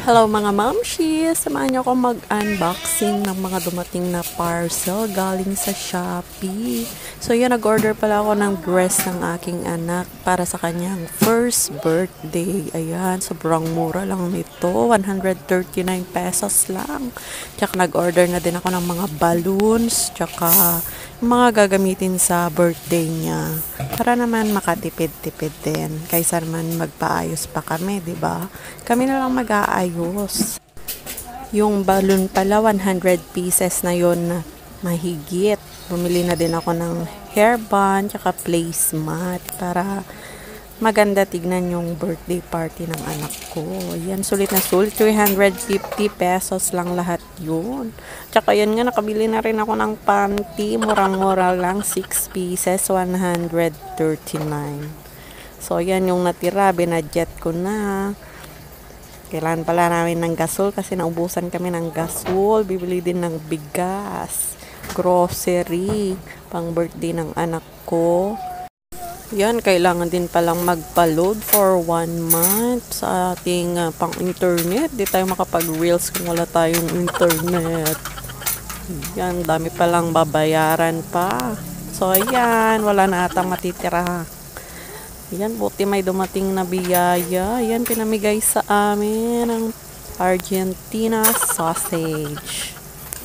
Hello mga mamshi! Samahan niyo ako mag-unboxing ng mga dumating na parcel galing sa Shopee. So yun, nag-order pala ako ng dress ng aking anak para sa kanyang first birthday. Ayan, sobrang mura lang nito. 139 pesos lang. Tsaka nag-order na din ako ng mga balloons, tsaka mga gagamitin sa birthday niya. Para naman makatipid-tipid din. Kaysa naman magpaayos pa kami, 'di ba? Kami na lang mag-aayos. Yung balloon pala 100 pieces na yon na mahigit. Bumili na din ako ng hairband tsaka placemat para maganda tignan yung birthday party ng anak ko. Yan, sulit na sulit. 350 pesos lang lahat yun. Tsaka yan nga, nakabili na rin ako ng panty. Murang-mura lang. 6 pieces, 139. So, yan yung natira. Binadget ko na. Kailangan pala namin ng gasol kasi naubusan kami ng gasol. Bibili din ng bigas, grocery, pang birthday ng anak ko. Yan, kailangan din palang magpa-load for 1 month sa ating pang-internet. Di tayo makapag-reels kung wala tayong internet. Yan, dami palang babayaran pa. So, yan, wala na atang matitira. Yan, buti may dumating na biyaya. Yan, pinamigay sa amin ang Argentina sausage.